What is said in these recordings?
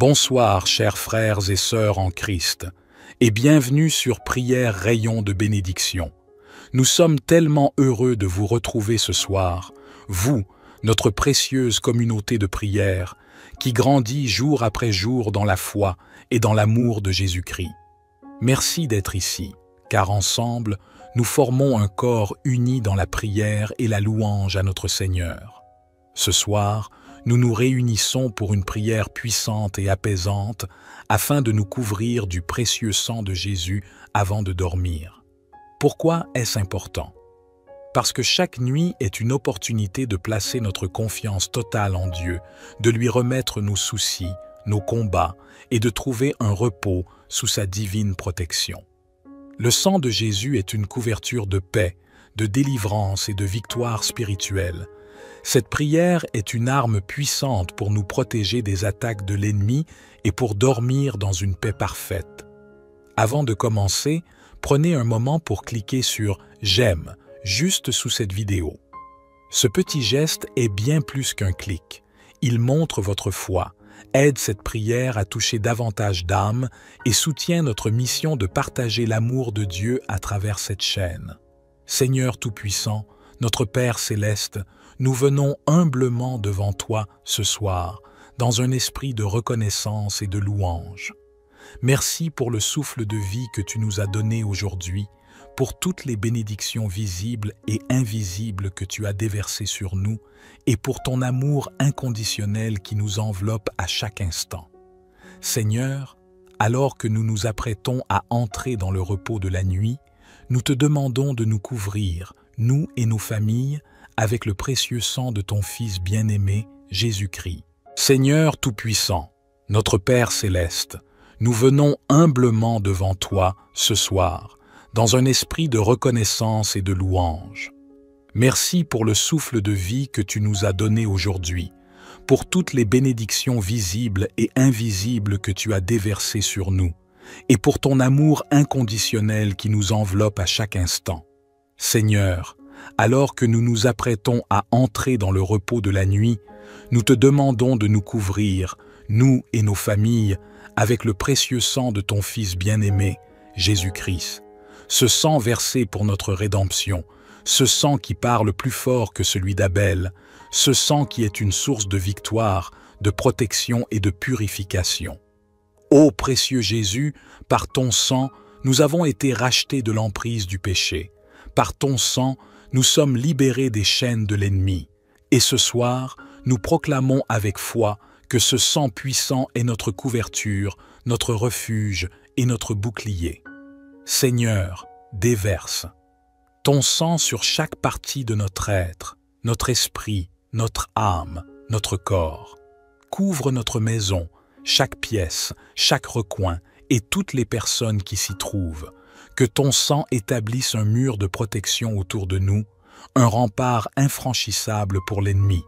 Bonsoir, chers frères et sœurs en Christ, et bienvenue sur Prière Rayon de bénédiction. Nous sommes tellement heureux de vous retrouver ce soir, vous, notre précieuse communauté de prière, qui grandit jour après jour dans la foi et dans l'amour de Jésus-Christ. Merci d'être ici, car ensemble, nous formons un corps uni dans la prière et la louange à notre Seigneur. Ce soir, nous nous réunissons pour une prière puissante et apaisante afin de nous couvrir du précieux sang de Jésus avant de dormir. Pourquoi est-ce important? Parce que chaque nuit est une opportunité de placer notre confiance totale en Dieu, de lui remettre nos soucis, nos combats et de trouver un repos sous sa divine protection. Le sang de Jésus est une couverture de paix, de délivrance et de victoire spirituelle. Cette prière est une arme puissante pour nous protéger des attaques de l'ennemi et pour dormir dans une paix parfaite. Avant de commencer, prenez un moment pour cliquer sur « J'aime » juste sous cette vidéo. Ce petit geste est bien plus qu'un clic. Il montre votre foi, aide cette prière à toucher davantage d'âmes et soutient notre mission de partager l'amour de Dieu à travers cette chaîne. Seigneur Tout-Puissant, notre Père Céleste, nous venons humblement devant toi ce soir, dans un esprit de reconnaissance et de louange. Merci pour le souffle de vie que tu nous as donné aujourd'hui, pour toutes les bénédictions visibles et invisibles que tu as déversées sur nous, et pour ton amour inconditionnel qui nous enveloppe à chaque instant. Seigneur, alors que nous nous apprêtons à entrer dans le repos de la nuit, nous te demandons de nous couvrir, nous et nos familles, avec le précieux sang de ton Fils bien-aimé, Jésus-Christ. Seigneur Tout-Puissant, notre Père Céleste, nous venons humblement devant toi ce soir, dans un esprit de reconnaissance et de louange. Merci pour le souffle de vie que tu nous as donné aujourd'hui, pour toutes les bénédictions visibles et invisibles que tu as déversées sur nous, et pour ton amour inconditionnel qui nous enveloppe à chaque instant. Seigneur, alors que nous nous apprêtons à entrer dans le repos de la nuit, nous te demandons de nous couvrir, nous et nos familles, avec le précieux sang de ton Fils bien-aimé, Jésus-Christ. Ce sang versé pour notre rédemption, ce sang qui parle plus fort que celui d'Abel, ce sang qui est une source de victoire, de protection et de purification. Ô précieux Jésus, par ton sang, nous avons été rachetés de l'emprise du péché. Par ton sang, nous sommes libérés des chaînes de l'ennemi. Et ce soir, nous proclamons avec foi que ce sang puissant est notre couverture, notre refuge et notre bouclier. Seigneur, déverse ton sang sur chaque partie de notre être, notre esprit, notre âme, notre corps. Couvre notre maison, chaque pièce, chaque recoin et toutes les personnes qui s'y trouvent. Que ton sang établisse un mur de protection autour de nous, un rempart infranchissable pour l'ennemi.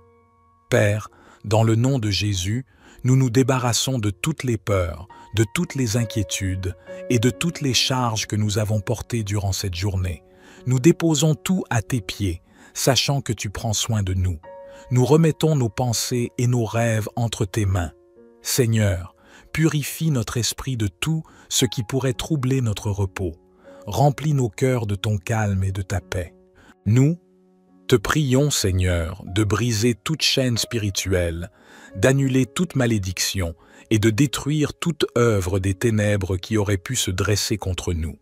Père, dans le nom de Jésus, nous nous débarrassons de toutes les peurs, de toutes les inquiétudes et de toutes les charges que nous avons portées durant cette journée. Nous déposons tout à tes pieds, sachant que tu prends soin de nous. Nous remettons nos pensées et nos rêves entre tes mains. Seigneur, purifie notre esprit de tout ce qui pourrait troubler notre repos. Remplis nos cœurs de ton calme et de ta paix. Nous te prions, Seigneur, de briser toute chaîne spirituelle, d'annuler toute malédiction et de détruire toute œuvre des ténèbres qui aurait pu se dresser contre nous.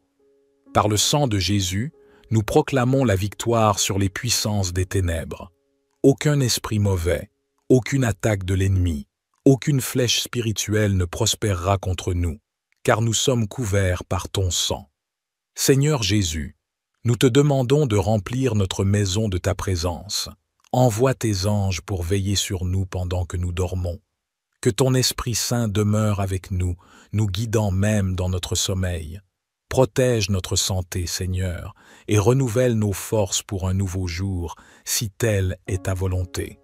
Par le sang de Jésus, nous proclamons la victoire sur les puissances des ténèbres. Aucun esprit mauvais, aucune attaque de l'ennemi, aucune flèche spirituelle ne prospérera contre nous, car nous sommes couverts par ton sang. Seigneur Jésus, nous te demandons de remplir notre maison de ta présence. Envoie tes anges pour veiller sur nous pendant que nous dormons. Que ton Esprit Saint demeure avec nous, nous guidant même dans notre sommeil. Protège notre santé, Seigneur, et renouvelle nos forces pour un nouveau jour, si telle est ta volonté.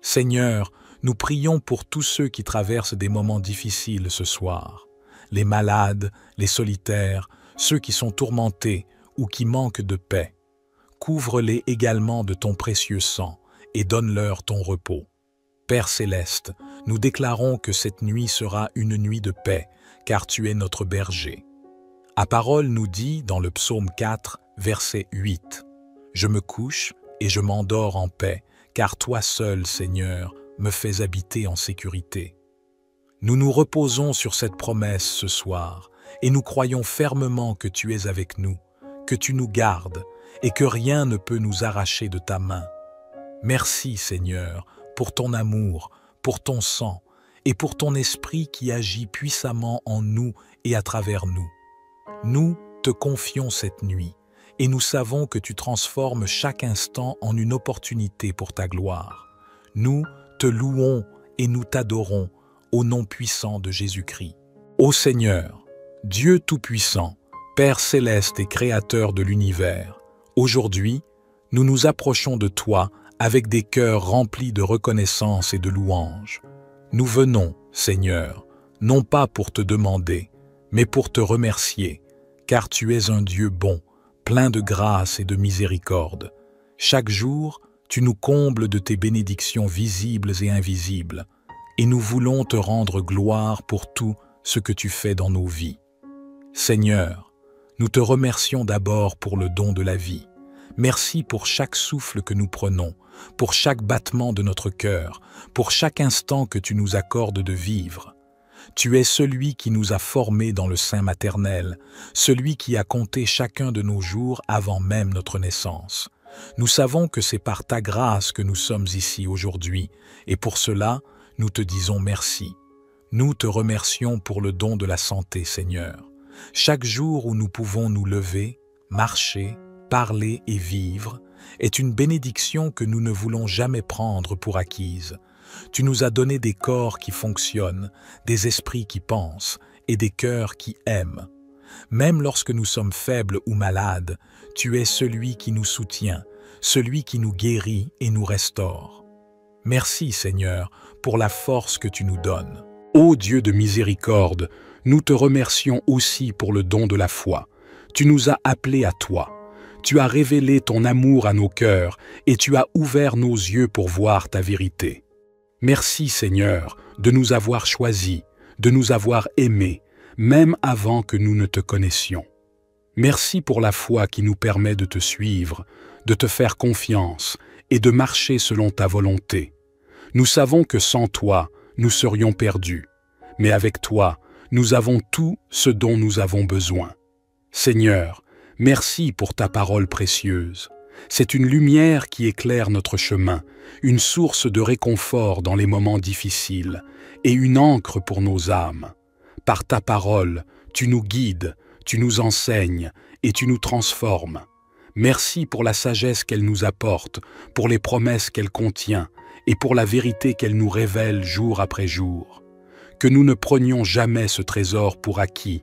Seigneur, nous prions pour tous ceux qui traversent des moments difficiles ce soir. Les malades, les solitaires, ceux qui sont tourmentés ou qui manquent de paix. Couvre-les également de ton précieux sang et donne-leur ton repos. Père céleste, nous déclarons que cette nuit sera une nuit de paix, car tu es notre berger. Ta parole nous dit dans le psaume 4, verset 8, « Je me couche et je m'endors en paix, car toi seul, Seigneur, me fais habiter en sécurité. » Nous nous reposons sur cette promesse ce soir, et nous croyons fermement que tu es avec nous, que tu nous gardes, et que rien ne peut nous arracher de ta main. Merci, Seigneur, pour ton amour, pour ton sang, et pour ton esprit qui agit puissamment en nous et à travers nous. Nous te confions cette nuit, et nous savons que tu transformes chaque instant en une opportunité pour ta gloire. Nous te louons et nous t'adorons au nom puissant de Jésus-Christ. Ô Seigneur, Dieu Tout-Puissant, Père céleste et Créateur de l'univers, aujourd'hui, nous nous approchons de toi avec des cœurs remplis de reconnaissance et de louange. Nous venons, Seigneur, non pas pour te demander, mais pour te remercier, car tu es un Dieu bon, plein de grâce et de miséricorde. Chaque jour, tu nous combles de tes bénédictions visibles et invisibles, et nous voulons te rendre gloire pour tout ce que tu fais dans nos vies. Seigneur, nous te remercions d'abord pour le don de la vie. Merci pour chaque souffle que nous prenons, pour chaque battement de notre cœur, pour chaque instant que tu nous accordes de vivre. Tu es celui qui nous a formés dans le sein maternel, celui qui a compté chacun de nos jours avant même notre naissance. Nous savons que c'est par ta grâce que nous sommes ici aujourd'hui, et pour cela, nous te disons merci. Nous te remercions pour le don de la santé, Seigneur. Chaque jour où nous pouvons nous lever, marcher, parler et vivre est une bénédiction que nous ne voulons jamais prendre pour acquise. Tu nous as donné des corps qui fonctionnent, des esprits qui pensent et des cœurs qui aiment. Même lorsque nous sommes faibles ou malades, tu es celui qui nous soutient, celui qui nous guérit et nous restaure. Merci, Seigneur, pour la force que tu nous donnes. Ô Dieu de miséricorde, nous te remercions aussi pour le don de la foi. Tu nous as appelés à toi. Tu as révélé ton amour à nos cœurs et tu as ouvert nos yeux pour voir ta vérité. Merci, Seigneur, de nous avoir choisis, de nous avoir aimés, même avant que nous ne te connaissions. Merci pour la foi qui nous permet de te suivre, de te faire confiance et de marcher selon ta volonté. Nous savons que sans toi, nous serions perdus, mais avec toi, nous avons tout ce dont nous avons besoin. Seigneur, merci pour ta parole précieuse. C'est une lumière qui éclaire notre chemin, une source de réconfort dans les moments difficiles et une ancre pour nos âmes. Par ta parole, tu nous guides, tu nous enseignes et tu nous transformes. Merci pour la sagesse qu'elle nous apporte, pour les promesses qu'elle contient et pour la vérité qu'elle nous révèle jour après jour. Que nous ne prenions jamais ce trésor pour acquis.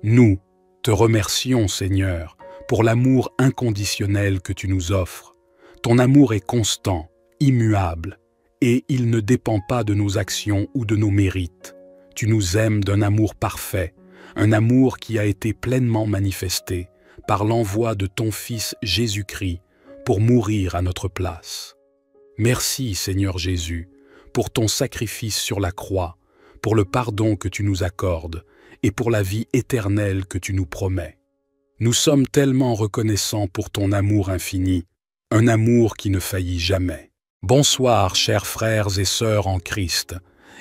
Nous te remercions, Seigneur, pour l'amour inconditionnel que tu nous offres. Ton amour est constant, immuable, et il ne dépend pas de nos actions ou de nos mérites. Tu nous aimes d'un amour parfait, un amour qui a été pleinement manifesté par l'envoi de ton Fils Jésus-Christ pour mourir à notre place. Merci, Seigneur Jésus, pour ton sacrifice sur la croix, pour le pardon que tu nous accordes et pour la vie éternelle que tu nous promets. Nous sommes tellement reconnaissants pour ton amour infini, un amour qui ne faillit jamais. Bonsoir, chers frères et sœurs en Christ,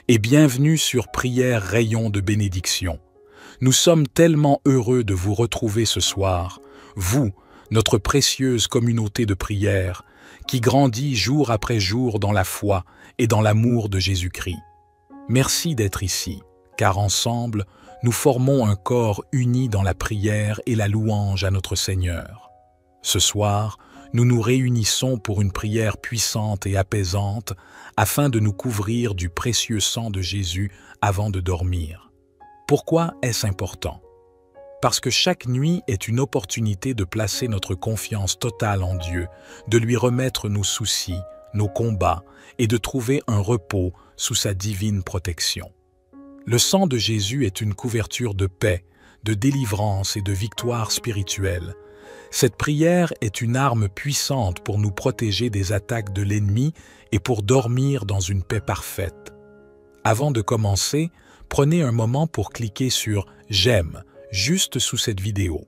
et bienvenue sur Prière Rayon de Bénédiction. Nous sommes tellement heureux de vous retrouver ce soir, vous, notre précieuse communauté de prière, qui grandit jour après jour dans la foi et dans l'amour de Jésus-Christ. Merci d'être ici, car ensemble, nous formons un corps uni dans la prière et la louange à notre Seigneur. Ce soir, nous nous réunissons pour une prière puissante et apaisante afin de nous couvrir du précieux sang de Jésus avant de dormir. Pourquoi est-ce important? Parce que chaque nuit est une opportunité de placer notre confiance totale en Dieu, de lui remettre nos soucis, nos combats et de trouver un repos sous sa divine protection. Le sang de Jésus est une couverture de paix, de délivrance et de victoire spirituelle, Cette prière est une arme puissante pour nous protéger des attaques de l'ennemi et pour dormir dans une paix parfaite. Avant de commencer, prenez un moment pour cliquer sur « J'aime » juste sous cette vidéo.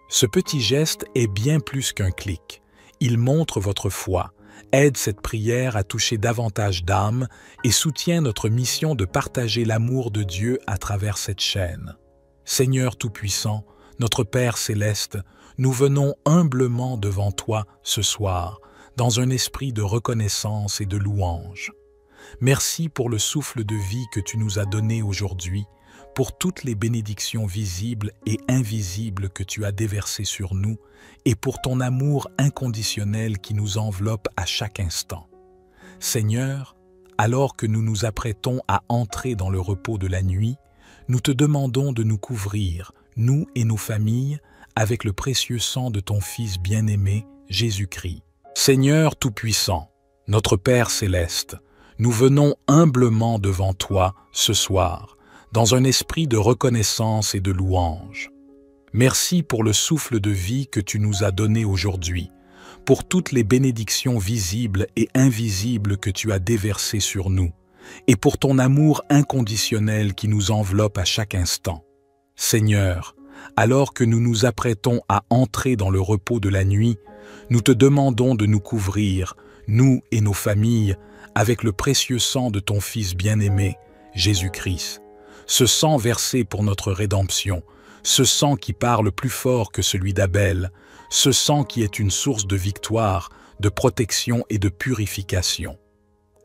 Ce petit geste est bien plus qu'un clic. Il montre votre foi, aide cette prière à toucher davantage d'âmes et soutient notre mission de partager l'amour de Dieu à travers cette chaîne. Seigneur Tout-Puissant, notre Père Céleste, nous venons humblement devant toi ce soir, dans un esprit de reconnaissance et de louange. Merci pour le souffle de vie que tu nous as donné aujourd'hui, pour toutes les bénédictions visibles et invisibles que tu as déversées sur nous, et pour ton amour inconditionnel qui nous enveloppe à chaque instant. Seigneur, alors que nous nous apprêtons à entrer dans le repos de la nuit, nous te demandons de nous couvrir, nous et nos familles, avec le précieux sang de ton Fils bien-aimé, Jésus-Christ. Seigneur Tout-Puissant, notre Père Céleste, nous venons humblement devant toi ce soir, dans un esprit de reconnaissance et de louange. Merci pour le souffle de vie que tu nous as donné aujourd'hui, pour toutes les bénédictions visibles et invisibles que tu as déversées sur nous, et pour ton amour inconditionnel qui nous enveloppe à chaque instant. Seigneur, alors que nous nous apprêtons à entrer dans le repos de la nuit, nous te demandons de nous couvrir, nous et nos familles, avec le précieux sang de ton Fils bien-aimé, Jésus-Christ. Ce sang versé pour notre rédemption, ce sang qui parle plus fort que celui d'Abel, ce sang qui est une source de victoire, de protection et de purification.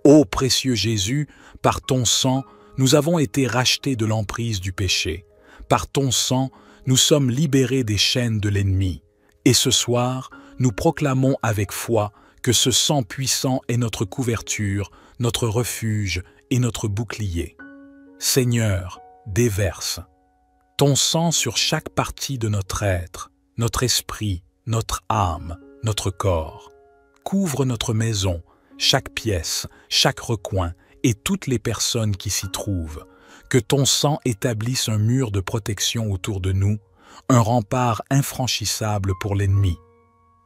Ô précieux Jésus, par ton sang, nous avons été rachetés de l'emprise du péché. Par ton sang, nous sommes libérés des chaînes de l'ennemi. Et ce soir, nous proclamons avec foi que ce sang puissant est notre couverture, notre refuge et notre bouclier. Seigneur, déverse ton sang sur chaque partie de notre être, notre esprit, notre âme, notre corps. Couvre notre maison, chaque pièce, chaque recoin et toutes les personnes qui s'y trouvent. Que ton sang établisse un mur de protection autour de nous, un rempart infranchissable pour l'ennemi.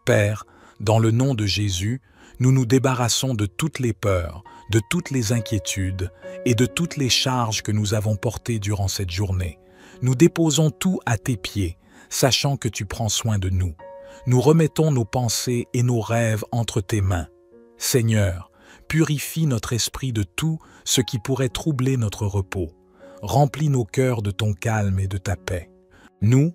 Père, dans le nom de Jésus, nous nous débarrassons de toutes les peurs, de toutes les inquiétudes et de toutes les charges que nous avons portées durant cette journée. Nous déposons tout à tes pieds, sachant que tu prends soin de nous. Nous remettons nos pensées et nos rêves entre tes mains. Seigneur, purifie notre esprit de tout ce qui pourrait troubler notre repos. Remplis nos cœurs de ton calme et de ta paix. Nous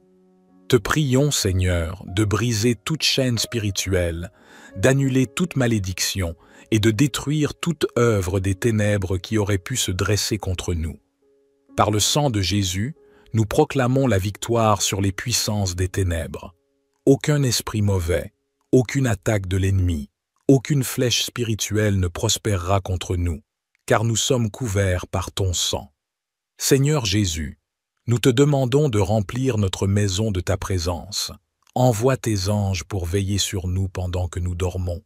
te prions, Seigneur, de briser toute chaîne spirituelle, d'annuler toute malédiction et de détruire toute œuvre des ténèbres qui aurait pu se dresser contre nous. Par le sang de Jésus, nous proclamons la victoire sur les puissances des ténèbres. Aucun esprit mauvais, aucune attaque de l'ennemi, aucune flèche spirituelle ne prospérera contre nous, car nous sommes couverts par ton sang. Seigneur Jésus, nous te demandons de remplir notre maison de ta présence. Envoie tes anges pour veiller sur nous pendant que nous dormons.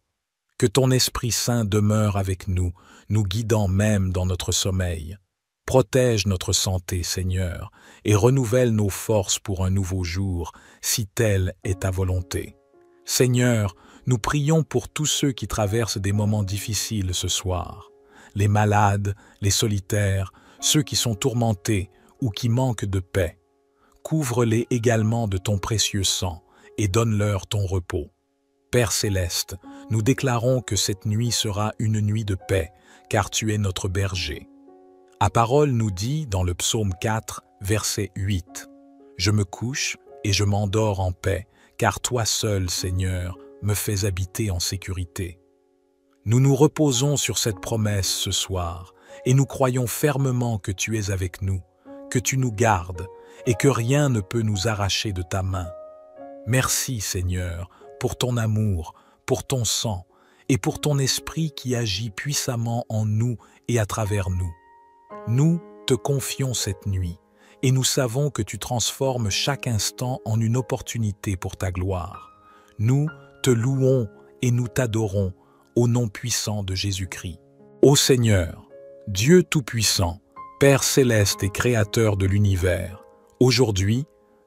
Que ton Esprit Saint demeure avec nous, nous guidant même dans notre sommeil. Protège notre santé, Seigneur, et renouvelle nos forces pour un nouveau jour, si telle est ta volonté. Seigneur, nous prions pour tous ceux qui traversent des moments difficiles ce soir. Les malades, les solitaires, ceux qui sont tourmentés ou qui manquent de paix. Couvre-les également de ton précieux sang et donne-leur ton repos. Père Céleste, nous déclarons que cette nuit sera une nuit de paix, car tu es notre berger. Ta parole nous dit dans le psaume 4, verset 8, « Je me couche et je m'endors en paix, car toi seul, Seigneur, me fais habiter en sécurité. » Nous nous reposons sur cette promesse ce soir, et nous croyons fermement que tu es avec nous, que tu nous gardes, et que rien ne peut nous arracher de ta main. Merci, Seigneur, pour ton amour, pour ton sang, et pour ton esprit qui agit puissamment en nous et à travers nous. Nous te confions cette nuit, et nous savons que tu transformes chaque instant en une opportunité pour ta gloire. Nous te louons et nous t'adorons au nom puissant de Jésus-Christ. Ô Seigneur, Dieu Tout-Puissant, Père Céleste et Créateur de l'univers, aujourd'hui,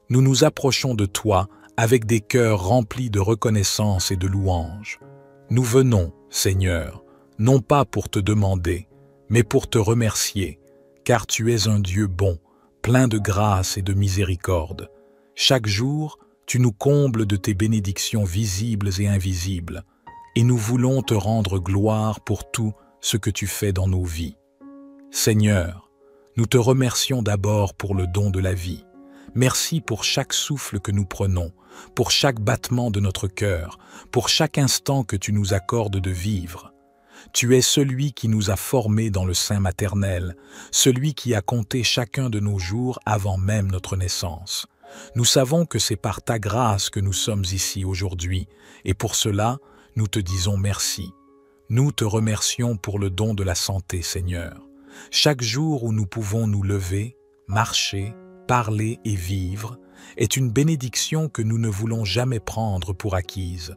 nous nous approchons de toi avec des cœurs remplis de reconnaissance et de louange. Nous venons, Seigneur, non pas pour te demander, mais pour te remercier, car tu es un Dieu bon, plein de grâce et de miséricorde. Chaque jour, tu nous combles de tes bénédictions visibles et invisibles, et nous voulons te rendre gloire pour tout ce que tu fais dans nos vies. Seigneur, nous te remercions d'abord pour le don de la vie. Merci pour chaque souffle que nous prenons, pour chaque battement de notre cœur, pour chaque instant que tu nous accordes de vivre. Tu es celui qui nous a formés dans le sein maternel, celui qui a compté chacun de nos jours avant même notre naissance. Nous savons que c'est par ta grâce que nous sommes ici aujourd'hui, et pour cela, nous te disons merci. Nous te remercions pour le don de la santé, Seigneur. Chaque jour où nous pouvons nous lever, marcher, parler et vivre est une bénédiction que nous ne voulons jamais prendre pour acquise.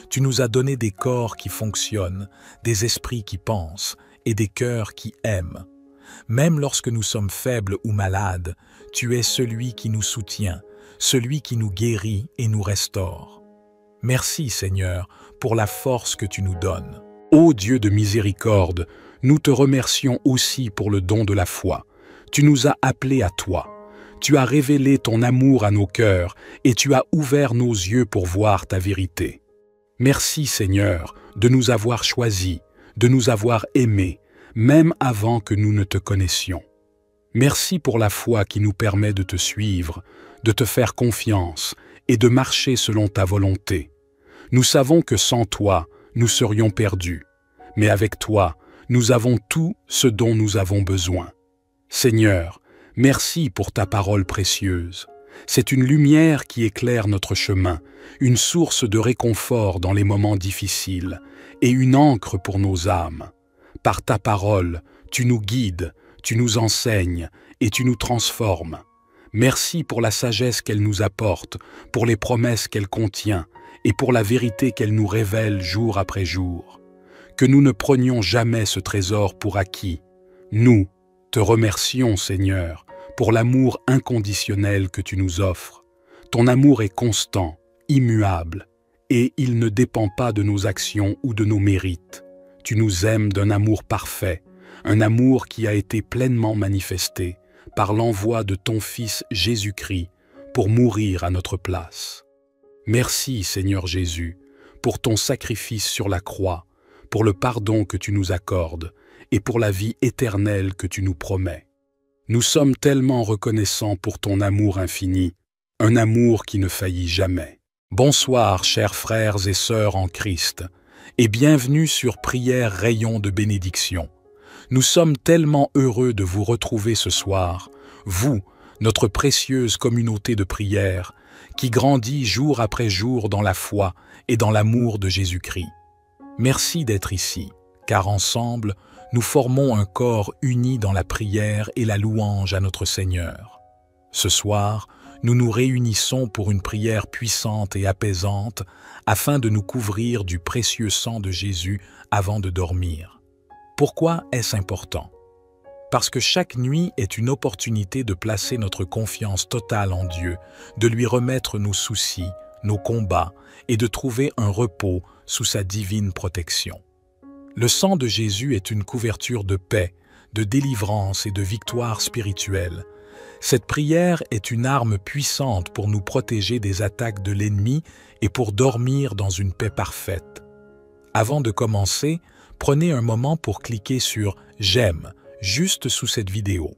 Tu nous as donné des corps qui fonctionnent, des esprits qui pensent et des cœurs qui aiment. Même lorsque nous sommes faibles ou malades, tu es celui qui nous soutient, celui qui nous guérit et nous restaure. Merci, Seigneur, pour la force que tu nous donnes. Ô Dieu de miséricorde, nous te remercions aussi pour le don de la foi. Tu nous as appelés à toi. Tu as révélé ton amour à nos cœurs et tu as ouvert nos yeux pour voir ta vérité. Merci, Seigneur, de nous avoir choisis, de nous avoir aimés, même avant que nous ne te connaissions. Merci pour la foi qui nous permet de te suivre, de te faire confiance et de marcher selon ta volonté. Nous savons que sans toi, nous serions perdus, mais avec toi, nous avons tout ce dont nous avons besoin. Seigneur, merci pour ta parole précieuse. C'est une lumière qui éclaire notre chemin, une source de réconfort dans les moments difficiles et une ancre pour nos âmes. Par ta parole, tu nous guides, tu nous enseignes et tu nous transformes. Merci pour la sagesse qu'elle nous apporte, pour les promesses qu'elle contient et pour la vérité qu'elle nous révèle jour après jour. Que nous ne prenions jamais ce trésor pour acquis. Nous te remercions, Seigneur, pour l'amour inconditionnel que tu nous offres. Ton amour est constant, immuable, et il ne dépend pas de nos actions ou de nos mérites. Tu nous aimes d'un amour parfait, un amour qui a été pleinement manifesté par l'envoi de ton Fils Jésus-Christ pour mourir à notre place. Merci, Seigneur Jésus, pour ton sacrifice sur la croix, pour le pardon que tu nous accordes et pour la vie éternelle que tu nous promets. Nous sommes tellement reconnaissants pour ton amour infini, un amour qui ne faillit jamais. Bonsoir, chers frères et sœurs en Christ, et bienvenue sur Prière Rayon de Bénédiction. Nous sommes tellement heureux de vous retrouver ce soir, vous, notre précieuse communauté de prière, qui grandit jour après jour dans la foi et dans l'amour de Jésus-Christ. Merci d'être ici, car ensemble, nous formons un corps uni dans la prière et la louange à notre Seigneur. Ce soir, nous nous réunissons pour une prière puissante et apaisante afin de nous couvrir du précieux sang de Jésus avant de dormir. Pourquoi est-ce important? Parce que chaque nuit est une opportunité de placer notre confiance totale en Dieu, de lui remettre nos soucis, nos combats et de trouver un repos sous sa divine protection. Le sang de Jésus est une couverture de paix, de délivrance et de victoire spirituelle. Cette prière est une arme puissante pour nous protéger des attaques de l'ennemi et pour dormir dans une paix parfaite. Avant de commencer, prenez un moment pour cliquer sur « J'aime » juste sous cette vidéo.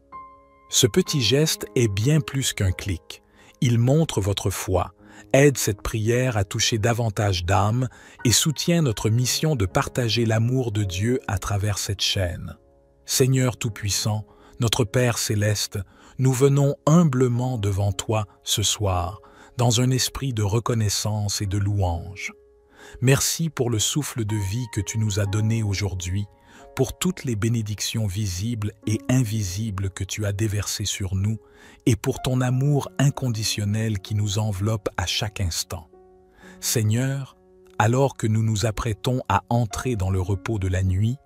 Ce petit geste est bien plus qu'un clic. Il montre votre foi, aide cette prière à toucher davantage d'âmes et soutient notre mission de partager l'amour de Dieu à travers cette chaîne. Seigneur Tout-Puissant, notre Père Céleste, nous venons humblement devant toi ce soir, dans un esprit de reconnaissance et de louange. Merci pour le souffle de vie que tu nous as donné aujourd'hui, pour toutes les bénédictions visibles et invisibles que tu as déversées sur nous, et pour ton amour inconditionnel qui nous enveloppe à chaque instant. Seigneur, alors que nous nous apprêtons à entrer dans le repos de la nuit,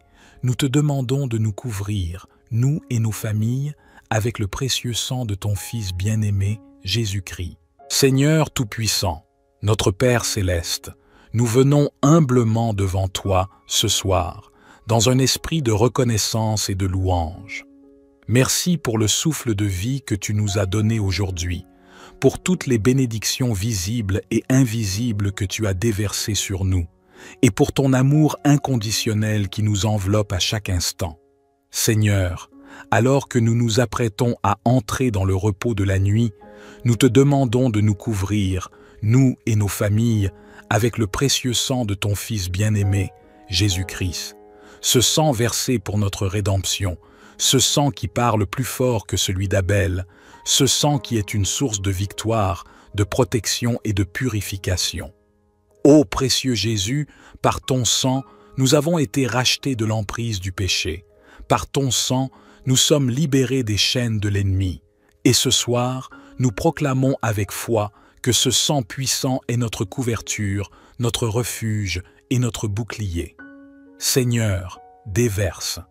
nous te demandons de nous couvrir, nous et nos familles, avec le précieux sang de ton Fils bien-aimé, Jésus-Christ. Seigneur Tout-Puissant, Notre Père céleste, nous venons humblement devant toi ce soir, dans un esprit de reconnaissance et de louange. Merci pour le souffle de vie que tu nous as donné aujourd'hui, pour toutes les bénédictions visibles et invisibles que tu as déversées sur nous, et pour ton amour inconditionnel qui nous enveloppe à chaque instant. Seigneur, alors que nous nous apprêtons à entrer dans le repos de la nuit, nous te demandons de nous couvrir, nous et nos familles, avec le précieux sang de ton Fils bien-aimé, Jésus-Christ. Ce sang versé pour notre rédemption, ce sang qui parle plus fort que celui d'Abel, ce sang qui est une source de victoire, de protection et de purification. Ô précieux Jésus, par ton sang, nous avons été rachetés de l'emprise du péché. Par ton sang, nous sommes libérés des chaînes de l'ennemi. Et ce soir, nous proclamons avec foi que ce sang puissant est notre couverture, notre refuge et notre bouclier. Seigneur, déverse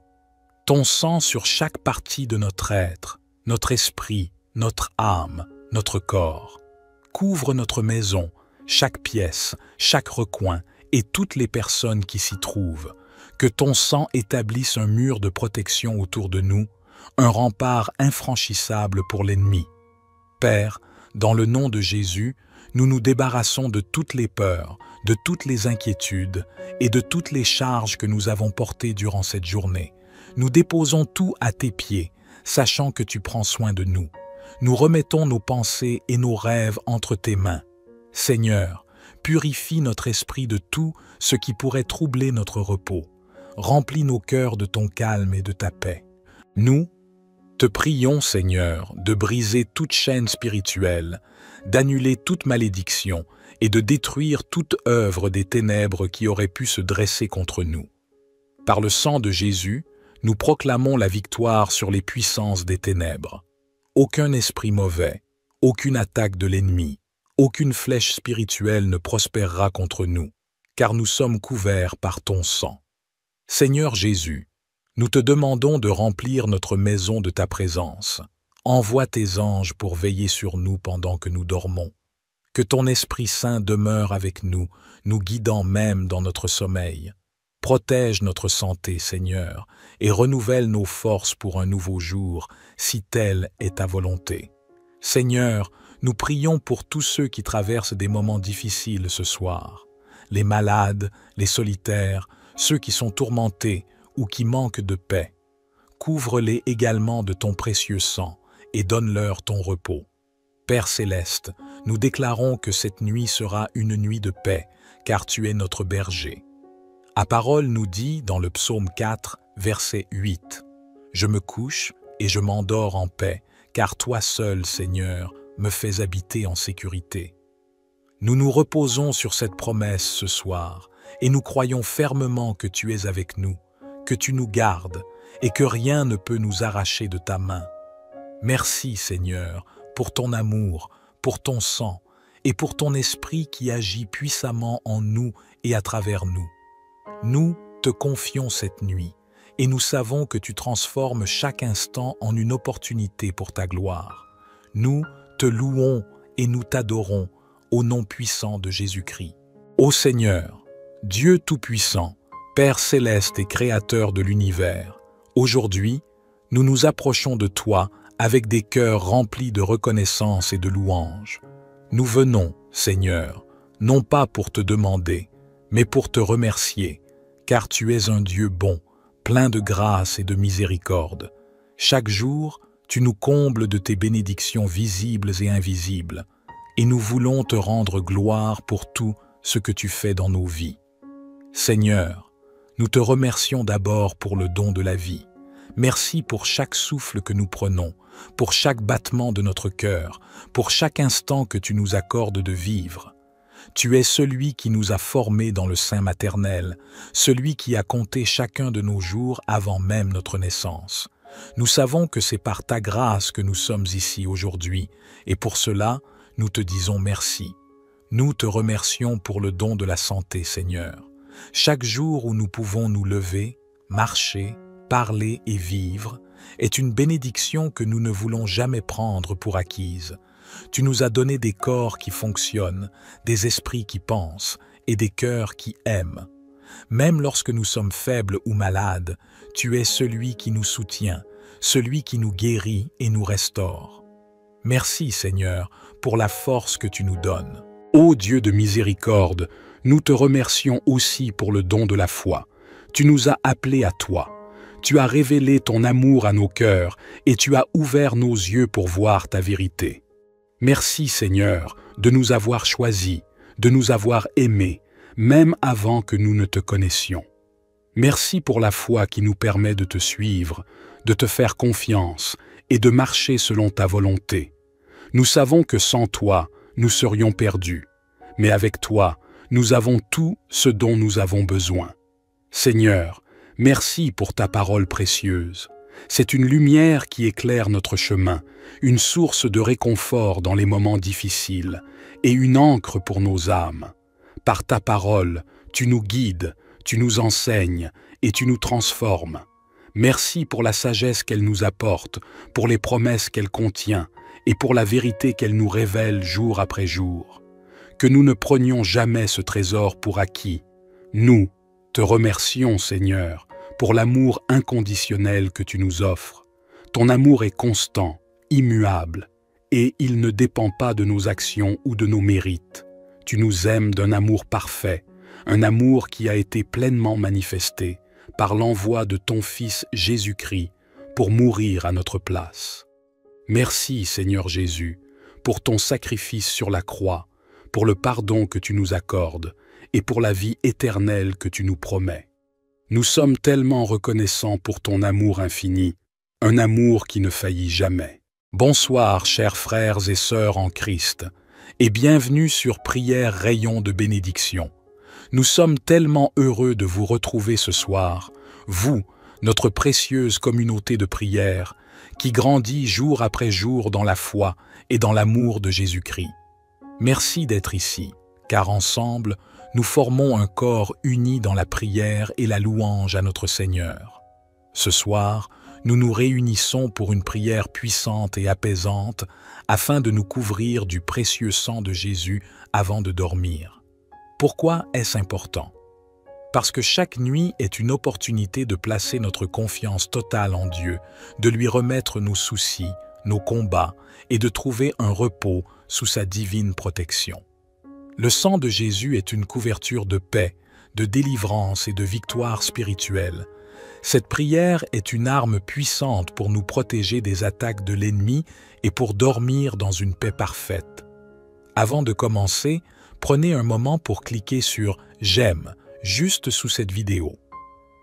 ton sang sur chaque partie de notre être, notre esprit, notre âme, notre corps. Couvre notre maison, chaque pièce, chaque recoin et toutes les personnes qui s'y trouvent. Que ton sang établisse un mur de protection autour de nous, un rempart infranchissable pour l'ennemi. Père, dans le nom de Jésus, nous nous débarrassons de toutes les peurs, de toutes les inquiétudes et de toutes les charges que nous avons portées durant cette journée. Nous déposons tout à tes pieds, sachant que tu prends soin de nous. Nous remettons nos pensées et nos rêves entre tes mains. Seigneur, purifie notre esprit de tout ce qui pourrait troubler notre repos. Remplis nos cœurs de ton calme et de ta paix. Nous te prions, Seigneur, de briser toute chaîne spirituelle, d'annuler toute malédiction et de détruire toute œuvre des ténèbres qui aurait pu se dresser contre nous. Par le sang de Jésus, nous proclamons la victoire sur les puissances des ténèbres. Aucun esprit mauvais, aucune attaque de l'ennemi, aucune flèche spirituelle ne prospérera contre nous, car nous sommes couverts par ton sang. Seigneur Jésus, nous te demandons de remplir notre maison de ta présence. Envoie tes anges pour veiller sur nous pendant que nous dormons. Que ton Esprit Saint demeure avec nous, nous guidant même dans notre sommeil. Protège notre santé, Seigneur, et renouvelle nos forces pour un nouveau jour, si telle est ta volonté. Seigneur, nous prions pour tous ceux qui traversent des moments difficiles ce soir. Les malades, les solitaires, ceux qui sont tourmentés ou qui manquent de paix. Couvre-les également de ton précieux sang et donne-leur ton repos. Père céleste, nous déclarons que cette nuit sera une nuit de paix, car tu es notre berger. Ta parole nous dit dans le psaume 4, verset 8, « Je me couche et je m'endors en paix, car toi seul, Seigneur, me fais habiter en sécurité. » Nous nous reposons sur cette promesse ce soir, et nous croyons fermement que tu es avec nous, que tu nous gardes, et que rien ne peut nous arracher de ta main. Merci, Seigneur, pour ton amour, pour ton sang, et pour ton esprit qui agit puissamment en nous et à travers nous. Nous te confions cette nuit, et nous savons que tu transformes chaque instant en une opportunité pour ta gloire. Nous te louons et nous t'adorons au nom puissant de Jésus-Christ. Ô Seigneur, Dieu Tout-Puissant, Père céleste et Créateur de l'univers, aujourd'hui, nous nous approchons de toi avec des cœurs remplis de reconnaissance et de louange. Nous venons, Seigneur, non pas pour te demander, mais pour te remercier, car tu es un Dieu bon, plein de grâce et de miséricorde. Chaque jour, tu nous combles de tes bénédictions visibles et invisibles, et nous voulons te rendre gloire pour tout ce que tu fais dans nos vies. Seigneur, nous te remercions d'abord pour le don de la vie. Merci pour chaque souffle que nous prenons, pour chaque battement de notre cœur, pour chaque instant que tu nous accordes de vivre. Tu es celui qui nous a formés dans le sein maternel, celui qui a compté chacun de nos jours avant même notre naissance. Nous savons que c'est par ta grâce que nous sommes ici aujourd'hui, et pour cela, nous te disons merci. Nous te remercions pour le don de la santé, Seigneur. Chaque jour où nous pouvons nous lever, marcher, parler et vivre est une bénédiction que nous ne voulons jamais prendre pour acquise. Tu nous as donné des corps qui fonctionnent, des esprits qui pensent et des cœurs qui aiment. Même lorsque nous sommes faibles ou malades, tu es celui qui nous soutient, celui qui nous guérit et nous restaure. Merci Seigneur pour la force que tu nous donnes. Ô Dieu de miséricorde, nous te remercions aussi pour le don de la foi. Tu nous as appelés à toi. Tu as révélé ton amour à nos cœurs et tu as ouvert nos yeux pour voir ta vérité. Merci Seigneur de nous avoir choisis, de nous avoir aimés, même avant que nous ne te connaissions. Merci pour la foi qui nous permet de te suivre, de te faire confiance et de marcher selon ta volonté. Nous savons que sans toi, nous serions perdus, mais avec toi, nous avons tout ce dont nous avons besoin. Seigneur, merci pour ta parole précieuse. C'est une lumière qui éclaire notre chemin, une source de réconfort dans les moments difficiles et une ancre pour nos âmes. Par ta parole, tu nous guides, tu nous enseignes et tu nous transformes. Merci pour la sagesse qu'elle nous apporte, pour les promesses qu'elle contient et pour la vérité qu'elle nous révèle jour après jour. Que nous ne prenions jamais ce trésor pour acquis. Nous te remercions, Seigneur, pour l'amour inconditionnel que tu nous offres. Ton amour est constant, immuable, et il ne dépend pas de nos actions ou de nos mérites. Tu nous aimes d'un amour parfait, un amour qui a été pleinement manifesté par l'envoi de ton Fils Jésus-Christ pour mourir à notre place. Merci, Seigneur Jésus, pour ton sacrifice sur la croix, pour le pardon que tu nous accordes et pour la vie éternelle que tu nous promets. Nous sommes tellement reconnaissants pour ton amour infini, un amour qui ne faillit jamais. Bonsoir, chers frères et sœurs en Christ, et bienvenue sur Prière Rayon de Bénédiction. Nous sommes tellement heureux de vous retrouver ce soir, vous, notre précieuse communauté de prière, qui grandit jour après jour dans la foi et dans l'amour de Jésus-Christ. Merci d'être ici, car ensemble, nous formons un corps uni dans la prière et la louange à notre Seigneur. Ce soir, nous nous réunissons pour une prière puissante et apaisante afin de nous couvrir du précieux sang de Jésus avant de dormir. Pourquoi est-ce important? Parce que chaque nuit est une opportunité de placer notre confiance totale en Dieu, de lui remettre nos soucis, nos combats et de trouver un repos sous sa divine protection. Le sang de Jésus est une couverture de paix, de délivrance et de victoire spirituelle. Cette prière est une arme puissante pour nous protéger des attaques de l'ennemi et pour dormir dans une paix parfaite. Avant de commencer, prenez un moment pour cliquer sur « J'aime » juste sous cette vidéo.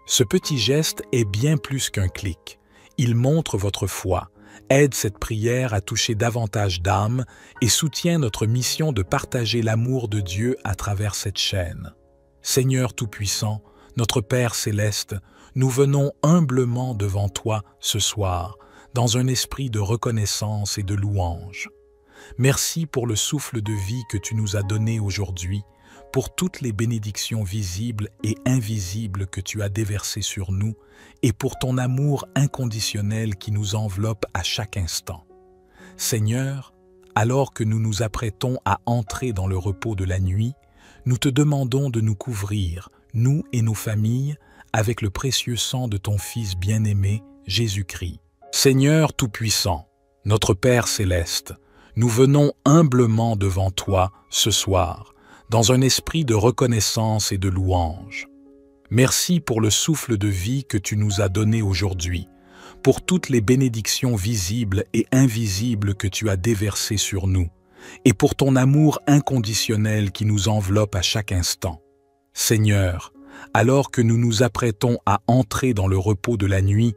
Ce petit geste est bien plus qu'un clic. Il montre votre foi, aide cette prière à toucher davantage d'âmes et soutient notre mission de partager l'amour de Dieu à travers cette chaîne. Seigneur Tout-Puissant, notre Père Céleste, nous venons humblement devant toi ce soir, dans un esprit de reconnaissance et de louange. Merci pour le souffle de vie que tu nous as donné aujourd'hui, pour toutes les bénédictions visibles et invisibles que tu as déversées sur nous, et pour ton amour inconditionnel qui nous enveloppe à chaque instant. Seigneur, alors que nous nous apprêtons à entrer dans le repos de la nuit, nous te demandons de nous couvrir, nous et nos familles, avec le précieux sang de ton Fils bien-aimé, Jésus-Christ. Seigneur Tout-Puissant, notre Père Céleste, nous venons humblement devant toi ce soir, dans un esprit de reconnaissance et de louange. Merci pour le souffle de vie que tu nous as donné aujourd'hui, pour toutes les bénédictions visibles et invisibles que tu as déversées sur nous, et pour ton amour inconditionnel qui nous enveloppe à chaque instant. Seigneur, alors que nous nous apprêtons à entrer dans le repos de la nuit,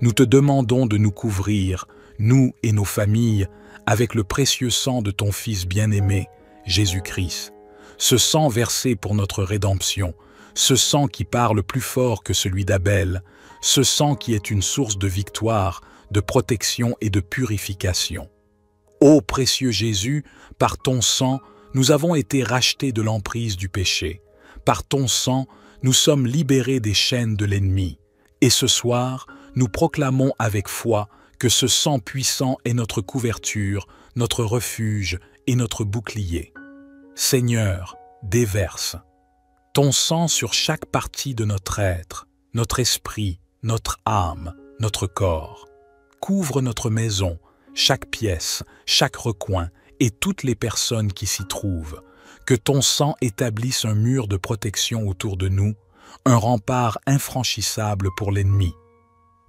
nous te demandons de nous couvrir, nous et nos familles, avec le précieux sang de ton Fils bien-aimé, Jésus-Christ. Ce sang versé pour notre rédemption, ce sang qui parle plus fort que celui d'Abel, ce sang qui est une source de victoire, de protection et de purification. Ô précieux Jésus, par ton sang, nous avons été rachetés de l'emprise du péché. Par ton sang, nous sommes libérés des chaînes de l'ennemi. Et ce soir, nous proclamons avec foi que ce sang puissant est notre couverture, notre refuge et notre bouclier. Seigneur, déverse ton sang sur chaque partie de notre être, notre esprit, notre âme, notre corps. Couvre notre maison, chaque pièce, chaque recoin et toutes les personnes qui s'y trouvent. Que ton sang établisse un mur de protection autour de nous, un rempart infranchissable pour l'ennemi.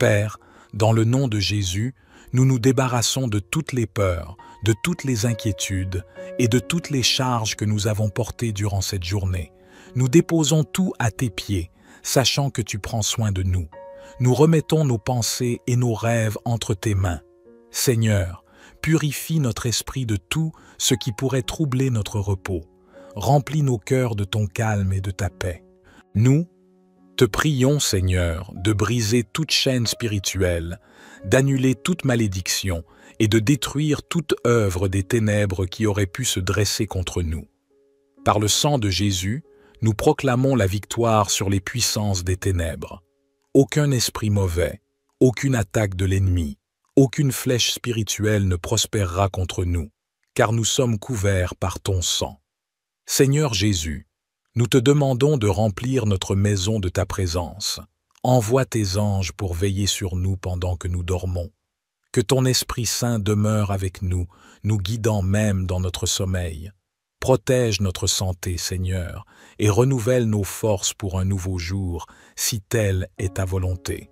Père, dans le nom de Jésus, nous nous débarrassons de toutes les peurs, de toutes les inquiétudes et de toutes les charges que nous avons portées durant cette journée. Nous déposons tout à tes pieds, sachant que tu prends soin de nous. Nous remettons nos pensées et nos rêves entre tes mains. Seigneur, purifie notre esprit de tout ce qui pourrait troubler notre repos. Remplis nos cœurs de ton calme et de ta paix. Nous te prions, Seigneur, de briser toute chaîne spirituelle, d'annuler toute malédiction et de détruire toute œuvre des ténèbres qui aurait pu se dresser contre nous. Par le sang de Jésus, nous proclamons la victoire sur les puissances des ténèbres. Aucun esprit mauvais, aucune attaque de l'ennemi, aucune flèche spirituelle ne prospérera contre nous, car nous sommes couverts par ton sang. Seigneur Jésus, nous te demandons de remplir notre maison de ta présence. Envoie tes anges pour veiller sur nous pendant que nous dormons. Que ton Esprit Saint demeure avec nous, nous guidant même dans notre sommeil. Protège notre santé, Seigneur, et renouvelle nos forces pour un nouveau jour, si telle est ta volonté.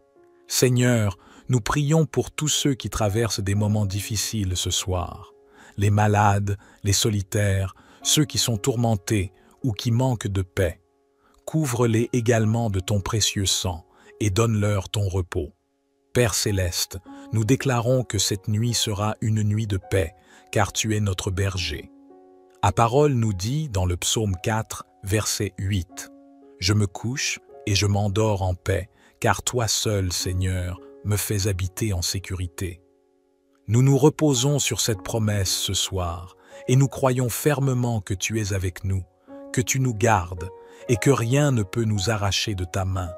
Seigneur, nous prions pour tous ceux qui traversent des moments difficiles ce soir. Les malades, les solitaires, ceux qui sont tourmentés ou qui manquent de paix. Couvre-les également de ton précieux sang et donne-leur ton repos. Père céleste, nous déclarons que cette nuit sera une nuit de paix, car tu es notre berger. Ta parole nous dit dans le psaume 4, verset 8, « Je me couche et je m'endors en paix, car toi seul, Seigneur, me fais habiter en sécurité. » Nous nous reposons sur cette promesse ce soir, et nous croyons fermement que tu es avec nous, que tu nous gardes, et que rien ne peut nous arracher de ta main.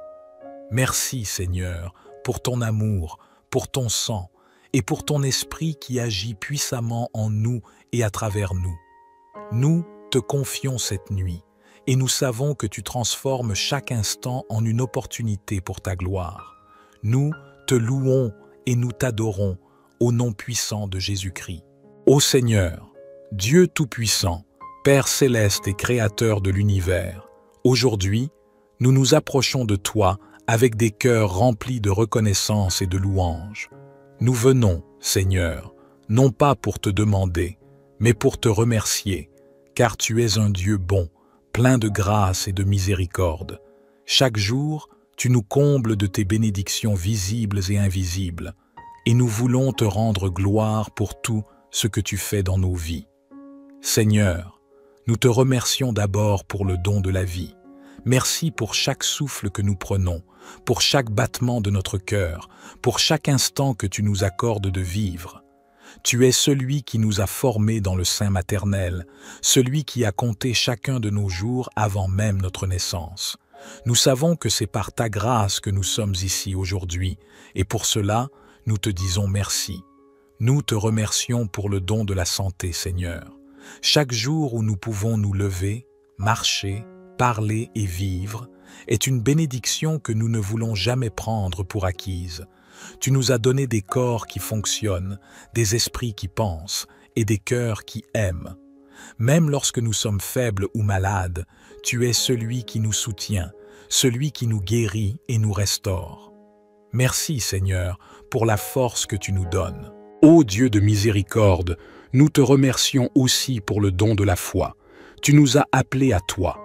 Merci, Seigneur, pour ton amour, pour ton sang, et pour ton esprit qui agit puissamment en nous et à travers nous. Nous te confions cette nuit, et nous savons que tu transformes chaque instant en une opportunité pour ta gloire. Nous te louons et nous t'adorons au nom puissant de Jésus-Christ. Ô Seigneur, Dieu Tout-Puissant, Père céleste et Créateur de l'univers, aujourd'hui, nous nous approchons de toi avec des cœurs remplis de reconnaissance et de louange. Nous venons, Seigneur, non pas pour te demander, mais pour te remercier, car tu es un Dieu bon, plein de grâce et de miséricorde. Chaque jour, tu nous combles de tes bénédictions visibles et invisibles, et nous voulons te rendre gloire pour tout ce que tu fais dans nos vies. Seigneur, nous te remercions d'abord pour le don de la vie. Merci pour chaque souffle que nous prenons, pour chaque battement de notre cœur, pour chaque instant que tu nous accordes de vivre. Tu es celui qui nous a formés dans le sein maternel, celui qui a compté chacun de nos jours avant même notre naissance. Nous savons que c'est par ta grâce que nous sommes ici aujourd'hui, et pour cela, nous te disons merci. Nous te remercions pour le don de la santé, Seigneur. Chaque jour où nous pouvons nous lever, marcher, parler et vivre est une bénédiction que nous ne voulons jamais prendre pour acquise. Tu nous as donné des corps qui fonctionnent, des esprits qui pensent et des cœurs qui aiment. Même lorsque nous sommes faibles ou malades, tu es celui qui nous soutient, celui qui nous guérit et nous restaure. Merci, Seigneur, pour la force que tu nous donnes. Ô Dieu de miséricorde, nous te remercions aussi pour le don de la foi. Tu nous as appelés à toi.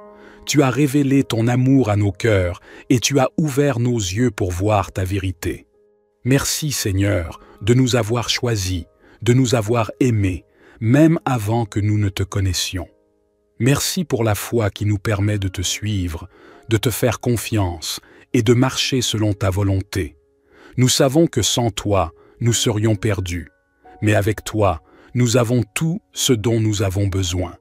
Tu as révélé ton amour à nos cœurs et tu as ouvert nos yeux pour voir ta vérité. Merci, Seigneur, de nous avoir choisis, de nous avoir aimés, même avant que nous ne te connaissions. Merci pour la foi qui nous permet de te suivre, de te faire confiance et de marcher selon ta volonté. Nous savons que sans toi, nous serions perdus, mais avec toi, nous avons tout ce dont nous avons besoin.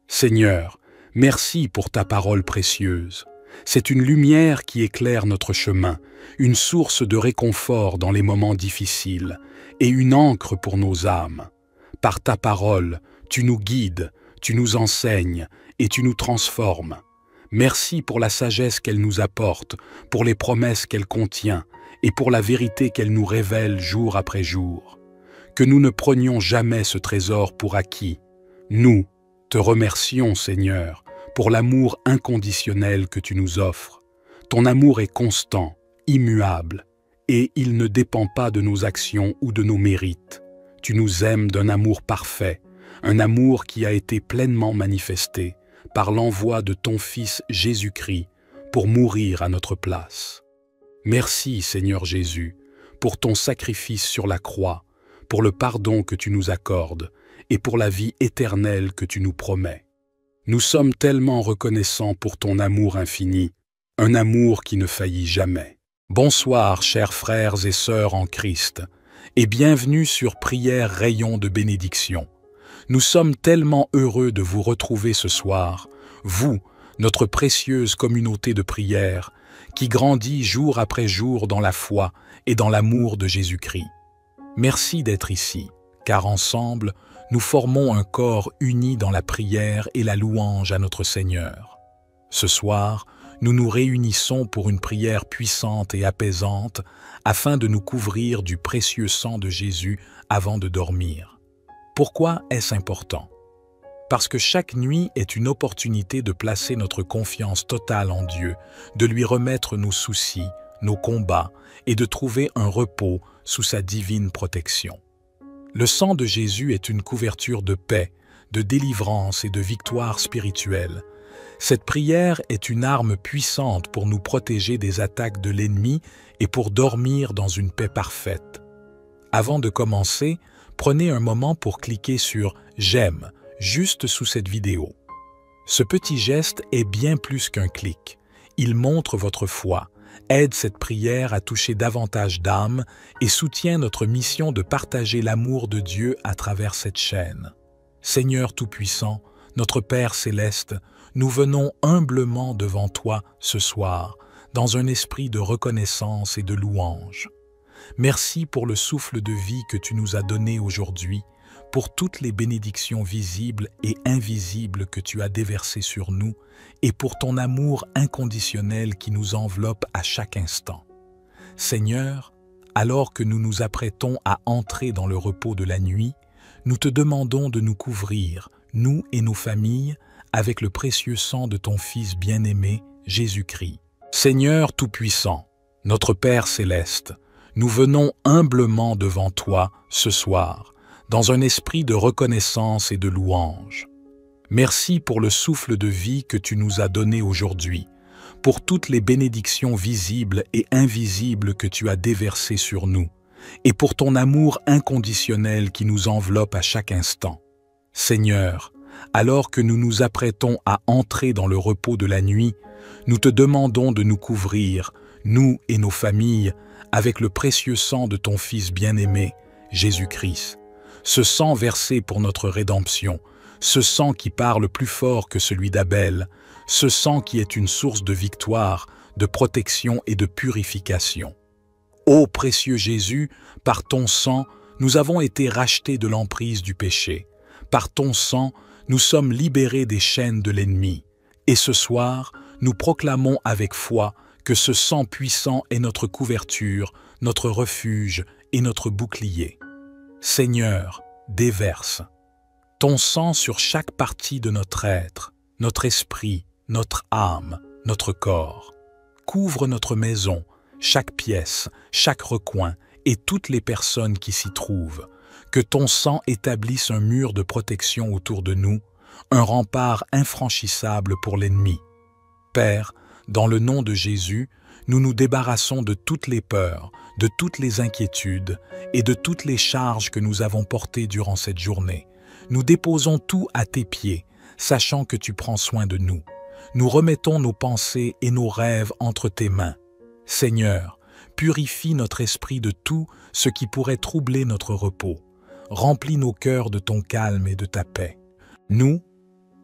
Seigneur, merci pour ta parole précieuse. C'est une lumière qui éclaire notre chemin, une source de réconfort dans les moments difficiles et une ancre pour nos âmes. Par ta parole, tu nous guides, tu nous enseignes et tu nous transformes. Merci pour la sagesse qu'elle nous apporte, pour les promesses qu'elle contient et pour la vérité qu'elle nous révèle jour après jour. Que nous ne prenions jamais ce trésor pour acquis. Nous te remercions, Seigneur, pour l'amour inconditionnel que tu nous offres. Ton amour est constant, immuable, et il ne dépend pas de nos actions ou de nos mérites. Tu nous aimes d'un amour parfait, un amour qui a été pleinement manifesté par l'envoi de ton Fils Jésus-Christ pour mourir à notre place. Merci, Seigneur Jésus, pour ton sacrifice sur la croix, pour le pardon que tu nous accordes et pour la vie éternelle que tu nous promets. Nous sommes tellement reconnaissants pour ton amour infini, un amour qui ne faillit jamais. Bonsoir, chers frères et sœurs en Christ, et bienvenue sur Prière Rayon de Bénédiction. Nous sommes tellement heureux de vous retrouver ce soir, vous, notre précieuse communauté de prière, qui grandit jour après jour dans la foi et dans l'amour de Jésus-Christ. Merci d'être ici, car ensemble, nous formons un corps uni dans la prière et la louange à notre Seigneur. Ce soir, nous nous réunissons pour une prière puissante et apaisante afin de nous couvrir du précieux sang de Jésus avant de dormir. Pourquoi est-ce important? Parce que chaque nuit est une opportunité de placer notre confiance totale en Dieu, de lui remettre nos soucis, nos combats et de trouver un repos sous sa divine protection. Le sang de Jésus est une couverture de paix, de délivrance et de victoire spirituelle. Cette prière est une arme puissante pour nous protéger des attaques de l'ennemi et pour dormir dans une paix parfaite. Avant de commencer, prenez un moment pour cliquer sur « J'aime » juste sous cette vidéo. Ce petit geste est bien plus qu'un clic. Il montre votre foi, aide cette prière à toucher davantage d'âmes et soutient notre mission de partager l'amour de Dieu à travers cette chaîne. Seigneur Tout-Puissant, notre Père Céleste, nous venons humblement devant toi ce soir, dans un esprit de reconnaissance et de louange. Merci pour le souffle de vie que tu nous as donné aujourd'hui, pour toutes les bénédictions visibles et invisibles que tu as déversées sur nous, et pour ton amour inconditionnel qui nous enveloppe à chaque instant. Seigneur, alors que nous nous apprêtons à entrer dans le repos de la nuit, nous te demandons de nous couvrir, nous et nos familles, avec le précieux sang de ton Fils bien-aimé, Jésus-Christ. Seigneur Tout-Puissant, notre Père Céleste, nous venons humblement devant toi ce soir, dans un esprit de reconnaissance et de louange. Merci pour le souffle de vie que tu nous as donné aujourd'hui, pour toutes les bénédictions visibles et invisibles que tu as déversées sur nous, et pour ton amour inconditionnel qui nous enveloppe à chaque instant. Seigneur, alors que nous nous apprêtons à entrer dans le repos de la nuit, nous te demandons de nous couvrir, nous et nos familles, avec le précieux sang de ton Fils bien-aimé, Jésus-Christ. Ce sang versé pour notre rédemption, ce sang qui parle plus fort que celui d'Abel, ce sang qui est une source de victoire, de protection et de purification. Ô précieux Jésus, par ton sang, nous avons été rachetés de l'emprise du péché. Par ton sang, nous sommes libérés des chaînes de l'ennemi. Et ce soir, nous proclamons avec foi que ce sang puissant est notre couverture, notre refuge et notre bouclier. Seigneur, déverse ton sang sur chaque partie de notre être, notre esprit, notre âme, notre corps. Couvre notre maison, chaque pièce, chaque recoin et toutes les personnes qui s'y trouvent. Que ton sang établisse un mur de protection autour de nous, un rempart infranchissable pour l'ennemi. Père, dans le nom de Jésus, nous nous débarrassons de toutes les peurs, de toutes les inquiétudes et de toutes les charges que nous avons portées durant cette journée. Nous déposons tout à tes pieds, sachant que tu prends soin de nous. Nous remettons nos pensées et nos rêves entre tes mains. Seigneur, purifie notre esprit de tout ce qui pourrait troubler notre repos. Remplis nos cœurs de ton calme et de ta paix. Nous,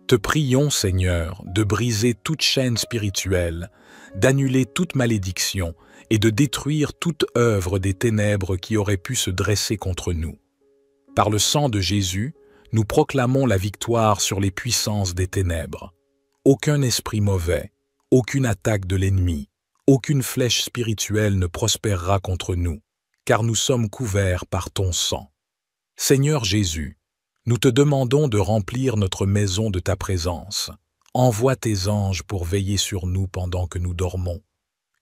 Te prions, Seigneur, de briser toute chaîne spirituelle, d'annuler toute malédiction et de détruire toute œuvre des ténèbres qui aurait pu se dresser contre nous. Par le sang de Jésus, nous proclamons la victoire sur les puissances des ténèbres. Aucun esprit mauvais, aucune attaque de l'ennemi, aucune flèche spirituelle ne prospérera contre nous, car nous sommes couverts par ton sang. Seigneur Jésus, nous te demandons de remplir notre maison de ta présence. Envoie tes anges pour veiller sur nous pendant que nous dormons.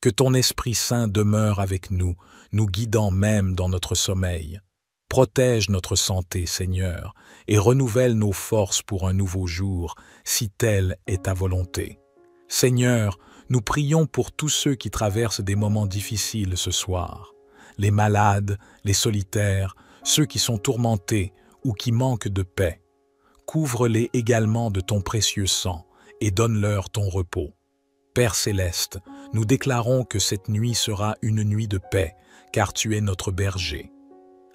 Que ton Esprit Saint demeure avec nous, nous guidant même dans notre sommeil. Protège notre santé, Seigneur, et renouvelle nos forces pour un nouveau jour, si telle est ta volonté. Seigneur, nous prions pour tous ceux qui traversent des moments difficiles ce soir. Les malades, les solitaires, ceux qui sont tourmentés ou qui manquent de paix. Couvre-les également de ton précieux sang et donne-leur ton repos. Père céleste, nous déclarons que cette nuit sera une nuit de paix, car tu es notre berger.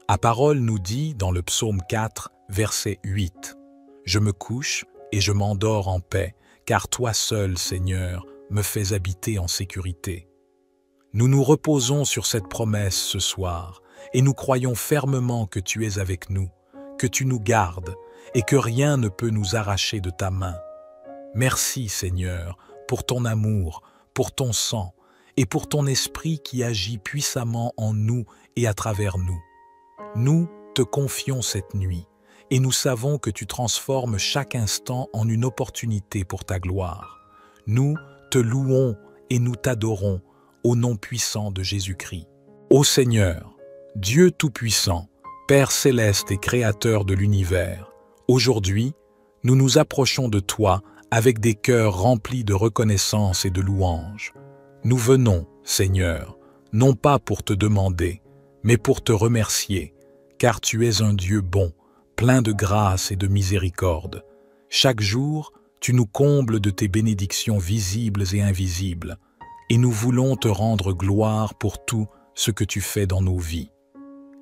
Ta parole nous dit dans le psaume 4, verset 8, « Je me couche et je m'endors en paix, car toi seul, Seigneur, me fais habiter en sécurité. » Nous nous reposons sur cette promesse ce soir, et nous croyons fermement que tu es avec nous, que tu nous gardes, et que rien ne peut nous arracher de ta main. Merci, Seigneur, pour ton amour, pour ton sang, et pour ton esprit qui agit puissamment en nous et à travers nous. Nous te confions cette nuit, et nous savons que tu transformes chaque instant en une opportunité pour ta gloire. Nous te louons et nous t'adorons au nom puissant de Jésus-Christ. Ô Seigneur, Dieu Tout-Puissant, Père céleste et Créateur de l'univers, aujourd'hui, nous nous approchons de toi avec des cœurs remplis de reconnaissance et de louange. Nous venons, Seigneur, non pas pour te demander, mais pour te remercier, car tu es un Dieu bon, plein de grâce et de miséricorde. Chaque jour, tu nous combles de tes bénédictions visibles et invisibles, et nous voulons te rendre gloire pour tout ce que tu fais dans nos vies.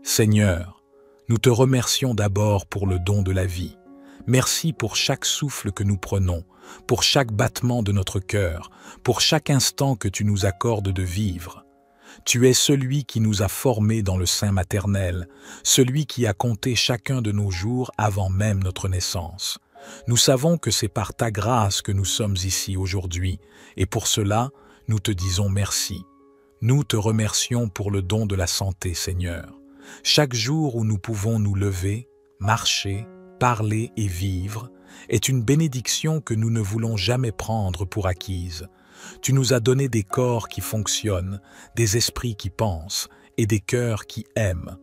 Seigneur, nous te remercions d'abord pour le don de la vie. Merci pour chaque souffle que nous prenons, pour chaque battement de notre cœur, pour chaque instant que tu nous accordes de vivre. Tu es celui qui nous a formés dans le sein maternel, celui qui a compté chacun de nos jours avant même notre naissance. Nous savons que c'est par ta grâce que nous sommes ici aujourd'hui, et pour cela, nous te disons merci. Nous te remercions pour le don de la santé, Seigneur. Chaque jour où nous pouvons nous lever, marcher, parler et vivre est une bénédiction que nous ne voulons jamais prendre pour acquise. Tu nous as donné des corps qui fonctionnent, des esprits qui pensent et des cœurs qui aiment.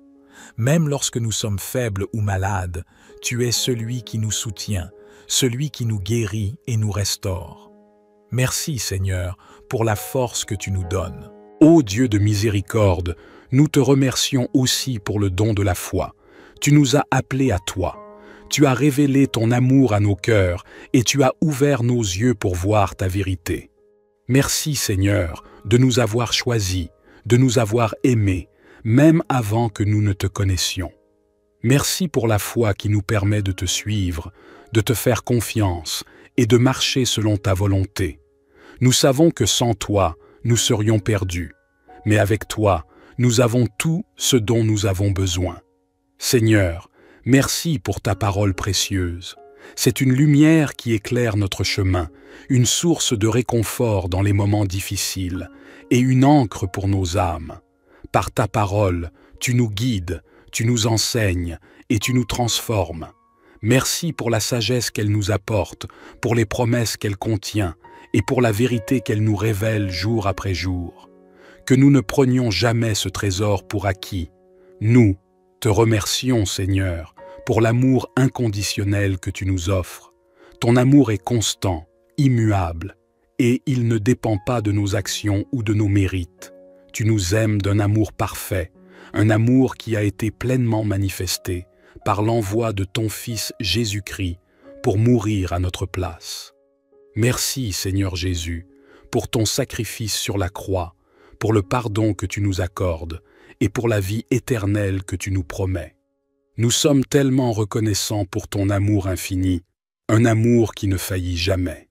Même lorsque nous sommes faibles ou malades, tu es celui qui nous soutient, celui qui nous guérit et nous restaure. Merci, Seigneur, pour la force que tu nous donnes. Ô Dieu de miséricorde, nous te remercions aussi pour le don de la foi. Tu nous as appelés à toi. Tu as révélé ton amour à nos cœurs et tu as ouvert nos yeux pour voir ta vérité. Merci, Seigneur, de nous avoir choisis, de nous avoir aimés, même avant que nous ne te connaissions. Merci pour la foi qui nous permet de te suivre, de te faire confiance et de marcher selon ta volonté. Nous savons que sans toi, nous serions perdus, mais avec toi, nous avons tout ce dont nous avons besoin. Seigneur, merci pour ta parole précieuse. C'est une lumière qui éclaire notre chemin, une source de réconfort dans les moments difficiles et une ancre pour nos âmes. Par ta parole, tu nous guides, tu nous enseignes et tu nous transformes. Merci pour la sagesse qu'elle nous apporte, pour les promesses qu'elle contient et pour la vérité qu'elle nous révèle jour après jour. Que nous ne prenions jamais ce trésor pour acquis. Nous te remercions, Seigneur, pour l'amour inconditionnel que tu nous offres. Ton amour est constant, immuable, et il ne dépend pas de nos actions ou de nos mérites. Tu nous aimes d'un amour parfait, un amour qui a été pleinement manifesté par l'envoi de ton Fils Jésus-Christ pour mourir à notre place. Merci, Seigneur Jésus, pour ton sacrifice sur la croix, pour le pardon que tu nous accordes et pour la vie éternelle que tu nous promets. Nous sommes tellement reconnaissants pour ton amour infini. un amour qui ne faillit jamais.